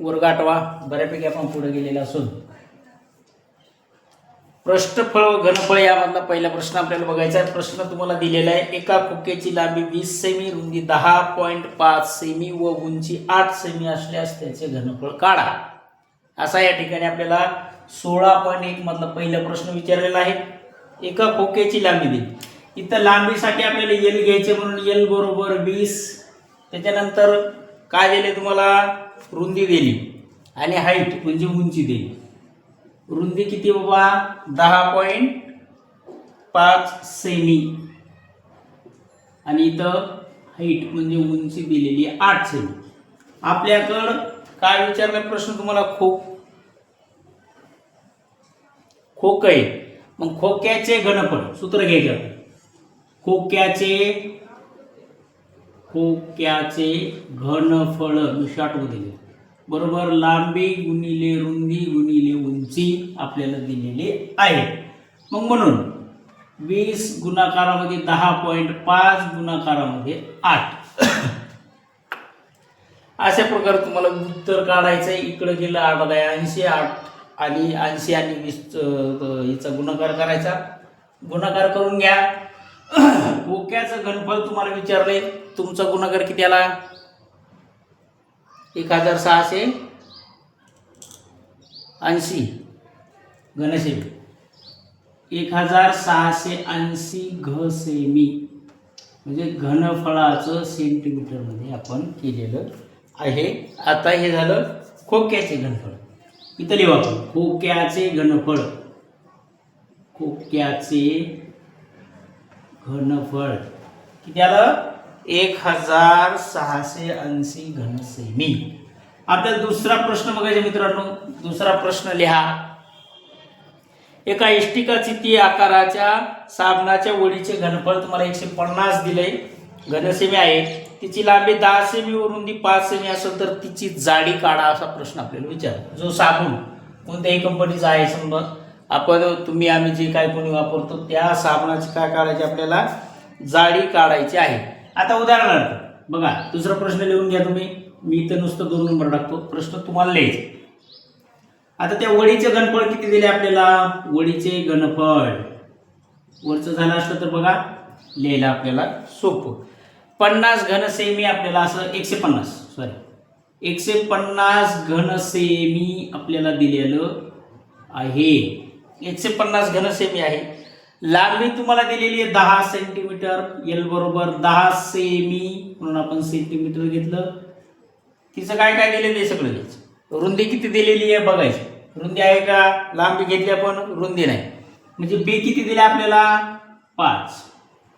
वर्ग 8वा बऱ्यापैकी आपण पुढे गेलेला असून पृष्ठफळ व घनफळ यामधला पहिला प्रश्न आपल्याला बघायचा आहे। प्रश्न तुम्हाला दिलेला आहे, एका खोक्याची लांबी 20 सेमी, रुंदी 10.5 सेमी व उंची 8 सेमी असल्यास त्याचे घनफळ काढा। असा या ठिकाणी आपल्याला 16.1 मधला पहिला प्रश्न विचारलेला आहे। एका खोक्याची लांबी दिली, इथं लांबीसाठी आपल्याला एल घ्यायचे म्हणून एल बरोबर 20, त्याच्यानंतर काय दिले तुम्हाला, रुंदी दिली आणि हाईट म्हणजे उंची दिली। रुंदी किती बाबा, 10.5 सेमी आणि इथं हाईट म्हणजे उंची दिलेली 8 सेमी। आपल्याकडं काय विचारला प्रश्न तुम्हाला, खोक आहे, मग खोक्याचे घनफळ सूत्र घ्यायचे। खोक्याचे घनफळ मी शॉर्टमध्ये दिले बरोबर, लांबी गुणिले रुंदी गुणिले उंची आपल्याला दिलेले आहे। मग म्हणून 20 गुणाकारामध्ये 10.5 गुणाकारामध्ये 8 अशा प्रकारे तुम्हाला उत्तर काढायचं आहे। इकडे गेलं 8 80 8 आणि 80 आणि 20 याचा गुणाकार करायचा, गुणाकार करून घ्या। खोक्याचं घनफळ तुम्हाला विचारले, तुमचा गुणाकार किती आला, 1680 घनसेमी, 1680 घ सेमी म्हणजे घनफळाचं सेंटीमीटर मध्ये आपण केलेलं आहे। आता हे झालं खोक्याचे घनफळ, इथं लिहू आपण खोक्याचे घनफळ। खोक्याचे घनफळ किती आलं, 1680 घन सेमी। आपल्याला दुसरा प्रश्न बघायचा मित्रांनो, दुसरा प्रश्न लिहा। एका इष्टिकाचिती आकाराच्या साबणाच्या वडीचे घनफळ तुम्हाला 150 दिले, घनसेमी आहे। तिची लांबी 10 सेमी व रुंदी 5 सेमी असेल तर तिची जाडी काढा, असा प्रश्न आपल्याला विचार। जो साबण कोणत्याही कंपनीचा आहे, समजा आपण तुम्ही आम्ही जे काय कोणी वापरतो त्या साबणाची काय काढायची, आपल्याला जाडी काढायची आहे। आता उदाहरणार्थ बघा, दुसरा प्रश्न लिहून घ्या तुम्ही, मी इथं नुसतं 2 नंबर टाकतो, प्रश्न तुम्हाला लिहायचे। आता त्या वडीचे घनफळ किती दिले आपल्याला, वडीचे घनफळ वरचं झालं असतं तर बघा लिहायला आपल्याला सोपं, 50 घन सेमी आपल्याला असं 150 घन सेमी आपल्याला दिलेलं आहे, 150 घन सेमी आहे। लांबी तुम्हाला दिलेली आहे 10 सेंटीमीटर, एल बरोबर 10 सेमी म्हणून आपण सेंटीमीटर घेतलं। तिचं काय काय दिलेलं आहे सगळं घ्यायचं। रुंदी किती दिलेली आहे बघायची, रुंदी आहे का, लांबी घेतली आपण, रुंदी नाही, म्हणजे बी किती दिले आपल्याला 5।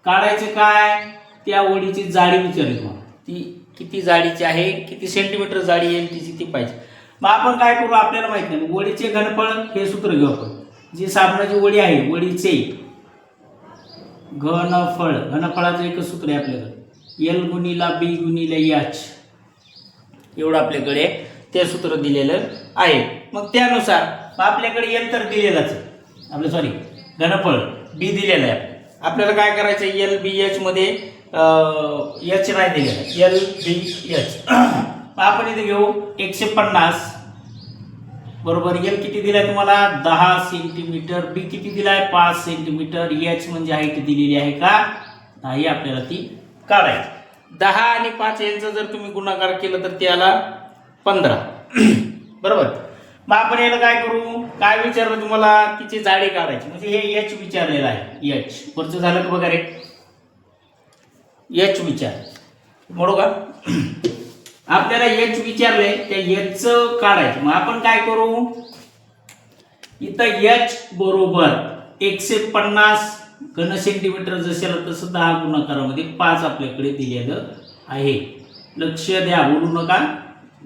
काढायचे काय, त्या वडीची जाडी विचारली तुम्हाला, ती किती जाडीची आहे, किती सेंटीमीटर जाडी येईल तिची ती पाहिजे। मग आपण काय करू, आपल्याला माहित नाही, वडीचे घनफळ हे सूत्र घेऊ आपण, जी साबणाची वडी आहे वडीचे घनफळ, घनफळाचं एकच सूत्र आहे आपल्याकडे, एल गुणिला बी गुणिले एच, एवढं आपल्याकडे ते सूत्र दिलेलं आहे। मग त्यानुसार आपल्याकडे एल तर दिलेलाच आहे, आपलं सॉरी घनफळ बी दिलेलं आहे, आपल्याला काय करायचं, एल बी एच मध्ये एच नाही दिलेलं, एल बी एच आपण इथे घेऊ 150 बरोबर, एल किती दिलाय तुम्हाला 10 सेंटीमीटर, बी किती दिलाय 5 सेंटीमीटर, एच म्हणजे हाईट दिलेली आहे का नाही, आपल्याला ती काढायची। 10 आणि 5 यांचा जर तुम्ही गुणाकार केला तर त्याला 15 बरोबर। मग आपण याला काय करू, काय विचारलं तुम्हाला, तिची जाडी काढायची, म्हणजे हे एच विचारलेलं आहे, एच वरचं झालं का बघा रे, एच विचार म्हणू का, आपल्याला एच विचारले, त्या एच काढायचं। मग आपण काय करू, इथं एच बरोबर 150 घन सेंटीमीटर जसं तसं 10 गुणाकारामध्ये 5 आपल्याकडे दिलेलं आहे। लक्ष द्या, बोलू नका,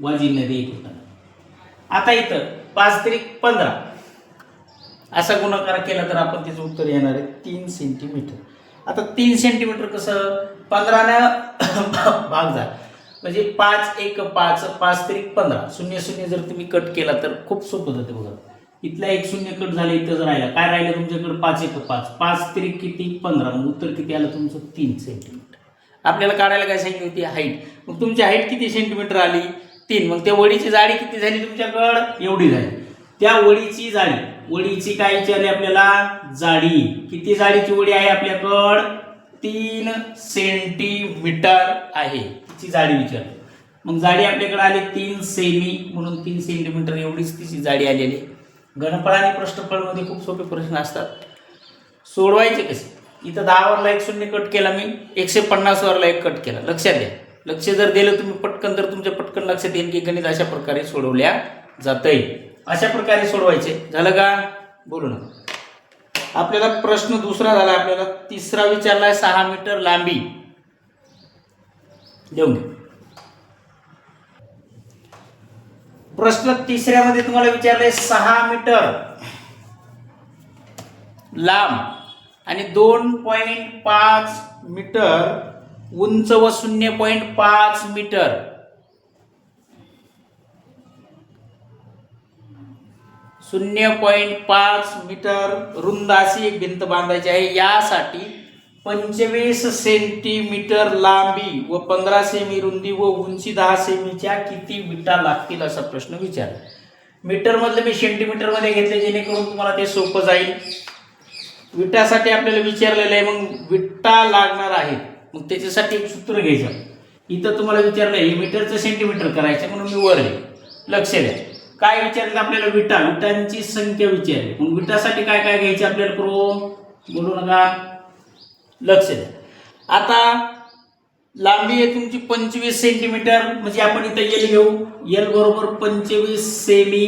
वाजी न द्या। आता इथं 5 त्रिक 15 असा गुणाकार केला तर आपण त्याचं उत्तर येणार आहे 3 सेंटीमीटर। आता 3 सेंटीमीटर कसं, 15 ने भाग जा म्हणजे 5 1 5 5 त्रिक 15, 0 0 जर तुम्ही कट केला तर खूप सोपं जाते बघा। इथला 1 0 कट झाला, इथंच राहिला, काय राहिलं तुमच्याकडे 5 1 5, 5 त्रिक किती 15, मग उत्तर किती आलं तुमचं 3 सेंटीमीटर। आपल्याला काढायला काय सांगितली होती, हाईट, मग तुमची हाईट किती सेंटीमीटर आली, 3. मग त्या वडीची जाडी किती झाली तुमच्याकडं? एवढी झाली. त्या वडीची जाडी, वडीची काय विचारली आपल्याला? जाडी. किती जाडीची वडी आहे आपल्याकडं? 3 सेंटीमीटर आहे तिची जाडी विचारली. मग जाडी आपल्याकडे आली 3 सेमी, म्हणून 3 सेंटीमीटर एवढीच तिची जाडी आलेली. घनफळ आणि पृष्ठफळ मध्ये खूप सोपे प्रश्न असतात, सोडवायचे कसे? इथं 10 वरला एक शून्य कट केला मी, 150 वरला एक कट केला. लक्षात द्या, लक्ष जर दिलं तुम्ही पटकन, तर तुमच्या पटकन लक्षात येईल की गणित अशा प्रकारे सोडवल्या जातंय. अशा प्रकारे सोडवायचे. झालं का? बोलू ना. आपल्याला प्रश्न दुसरा झाला. आपल्याला तिसरा विचारलाय 6 मीटर लांबी देऊन घे. प्रश्न तिसऱ्यामध्ये तुम्हाला विचारलंय 6 मीटर लांब आणि 2.5 मीटर उंच व 0.5 मीटर रुंद अशी एक भिंत बांधायची आहे. यासाठी 25 सेंटीमीटर लांबी व 15 सेमी रुंदी व उंची 10 सेमीच्या किती विटा लागतील असा प्रश्न विचारला. मीटर मधलं मी सेंटीमीटर मध्ये घेतले जेणेकरून तुम्हाला ते सोपं जाईल. विटासाठी आपल्याला विचारलेलं आहे, मग विटा लागणार आहेत. मग त्याच्यासाठी एक सूत्र घ्यायचं. इथं तुम्हाला विचारलं हे मीटरचं सेंटीमीटर करायचं म्हणून मी वर लिहिलं. लक्ष द्या, काय विचारलं आपल्याला? विटांची संख्या विचारली. मग विटासाठी काय काय घ्यायचे आपल्याला? बोलू नका, लक्ष द्या. आता लांबी आहे तुमची 25 सेंटीमीटर, म्हणजे आपण इथं एल घेऊ. एल बरोबर 25 सेमी,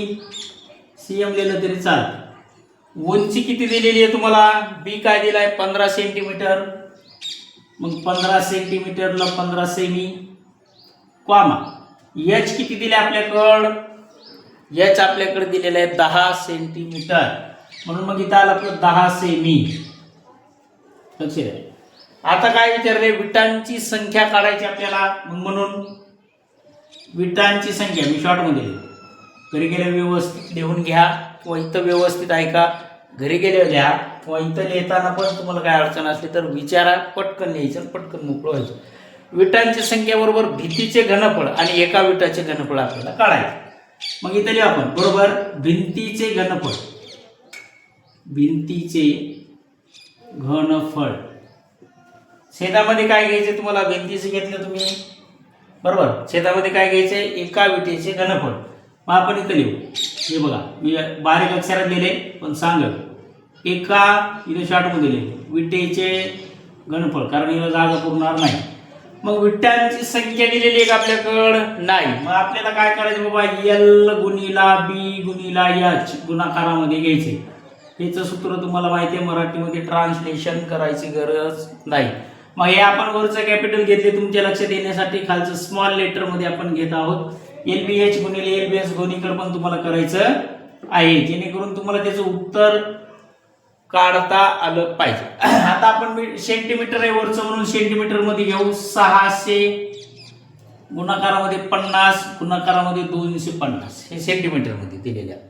सीएम लिहिलं तरी चालतं. उंची किती दिलेली आहे तुम्हाला? बी काय दिलाय? 15 सेंटीमीटर. मग 15 सेंटीमीटरला 15 सेमी कॉमा एच किती दिले आपल्याकडं? एच आपल्याकडे दिलेलं आहे 10 सेंटीमीटर, म्हणून मग इथं आलं आपलं 10 सेमी. लक्ष द्या. आता काय विचारले? विटांची संख्या काढायची आपल्याला. म्हणून विटांची संख्या मी शॉर्ट मध्ये लिहिली. घरी गेल्या व्यवस्थित लिहून घ्या किंवा इथं व्यवस्थित ऐका. घरी गेले लिहा किंवा इथं लिहिताना पण तुम्हाला काय अडचण असली तर विचारा. पटकन लिहायचं, पटकन मोकळं व्हायचं. विटांची संख्या बरोबर भिंतीचे घनफळ आणि एका विटाचे घनफळ आपल्याला काढायचं. मग इथे लिहू आपण बरोबर भिंतीचे घनफळ. भिंतीचे घनफळ छेदामध्ये काय घ्यायचे तुम्हाला? भिंतीचे घेतलं तुम्ही बरोबर. छेदामध्ये काय घ्यायचे? एका विटेचे घनफळ. मग आपण इथं लिहू. हे बघा, मी बारीक अक्षरात लिहिले पण सांग. एका इथे शॉर्टमध्ये लिहिले विटेचे घनफळ, कारण याला जागा पुरणार नाही. मग विटांची संख्या दिलेली आहे आपल्याकडं? नाही. मग आपल्याला काय करायचं बाबा? एल गुणिला बी गुणिला एच गुणाकारामध्ये घ्यायचे. याचं सूत्र तुम्हाला माहिती आहे, मराठीमध्ये ट्रान्सलेशन करायची गरज नाही. मग हे आपण वरचं कॅपिटल घेतले तुमच्या लक्षात येण्यासाठी, खालचं स्मॉल लेटर मध्ये आपण घेत आहोत. एल बी एच गुणिले एल बी एच दोन्हीकडे पण तुम्हाला करायचं आहे, जेणेकरून तुम्हाला त्याचं उत्तर काढता आलं पाहिजे. आता आपण सेंटीमीटर आहे वरचं म्हणून सेंटीमीटर मध्ये घेऊ. 600 गुणाकारामध्ये 50 गुणाकारामध्ये 250 हे सेंटीमीटर मध्ये दिलेले आहे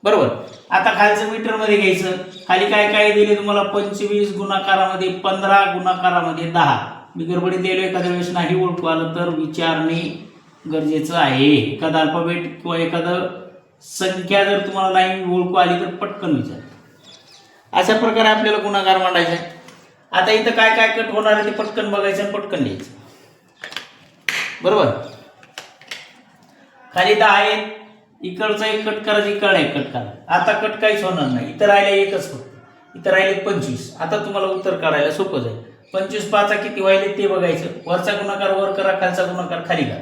बरोबर. आता खालचं मीटर मध्ये घ्यायचं. खाली काय काय दिले तुम्हाला? 25 गुणाकारामध्ये 15 गुणाकारामध्ये 10. मी गडबडीत दिलो, एखाद्या वेळेस नाही ओळखू आलं तर विचारणे गरजेचं आहे. एखादा अल्फाबेट किंवा एखादं संख्या जर तुम्हाला नाही ओळखू आली तर पटकन विचार. अशा प्रकारे आपल्याला गुणाकार मांडायचा आहे. आता इथं काय काय कट होणार आहे ते पटकन बघायचं आणि पटकन लिहायचं बरोबर. खाली 10 आहेत, इकडचा एक कट करायचा, इकडला एक कट करा. आता कट काहीच होणार नाही. इथं राहिले एकच फक्त, इथं राहिले 25. आता तुम्हाला उत्तर काढायला सोपं जाईल. 25 5 किती व्हायले ते बघायचं. वरचा गुणाकार वर करा, खालचा गुणाकार खाली करा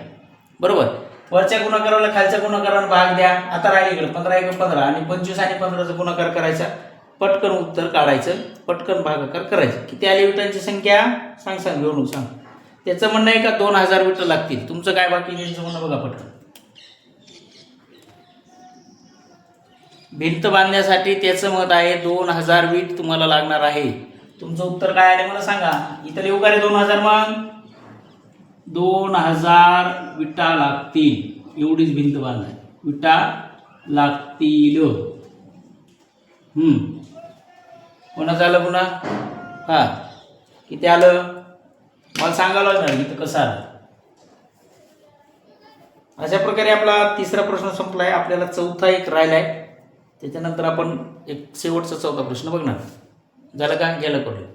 बरोबर. वरच्या गुणाकाराला खालच्या गुणाकाराला भाग द्या. आता राहिले इकडे 15 1 15 आणि 25 आणि 15चा गुणाकार करायचा. पटकन उत्तर काढायचं, पटकन भागाकार करायचं. किती आले विटांची संख्या? सांग घेऊन सांग. त्याचं म्हणणं आहे का 2000 विट लागतील. तुमचं काय बाकी त्यांचं म्हणणं बघा पटकन. भिंत बांधण्यासाठी त्याचं मत आहे 2000 वीट तुम्हाला लागणार आहे. तुमचं उत्तर काय आले मला सांगा. इथं लिहू का रे 2000? मग 2000 विटा लागतील. एवढीच भिंत बांधाय विटा लागतील. कोणाचं आलं पुन्हा? हा किती आलं मला सांगावं लागणार. इथं कसं आलं? अशा प्रकारे आपला तिसरा प्रश्न संपला आहे. आपल्याला चौथा एक राहिला आहे, त्याच्यानंतर आपण एक शेवटचा चौथा प्रश्न बघणार. झालं का? गेलं कळलं.